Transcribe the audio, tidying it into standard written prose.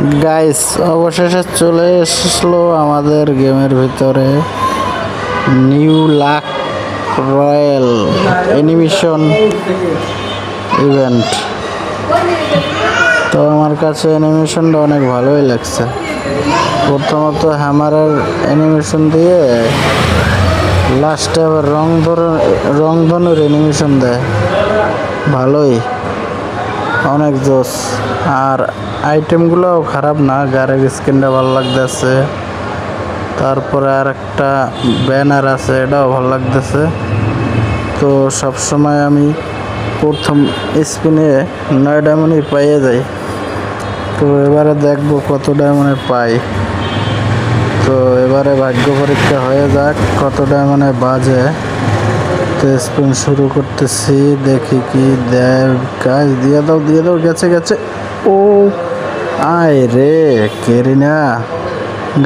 Guys অবশেষে চলে এসলো আমাদের গেমের ভিতরে new lakh royal animation event. তো আমার কাছে অ্যানিমেশনটা অনেক ভালোই লাগছে। প্রথমত হ্যামারের অ্যানিমেশন দিয়ে লাস্টে আবার রংধনুর অ্যানিমেশন দেয়, ভালোই, অনেক জোস। আর আইটেমগুলোও খারাপ না, গাড়ির স্কিনটা ভালো লাগতেছে। তারপরে আর একটা ব্যানার আছে, এটাও ভালো লাগতেছে। তো সবসময় আমি প্রথম স্পিনে 9 ডায়মন্ডই পাইয়ে যাই। তো এবারে দেখবো কত ডায়মন্ডে পাই। তো এবারে ভাগ্য পরীক্ষা হয়ে যাক কত ডায়মন্ডে বাজে। তো স্পিন শুরু করতেছি, দেখি কি দেয়। কাজ দিয়ে দাও, গেছে। ও আয় রে কেরিনা,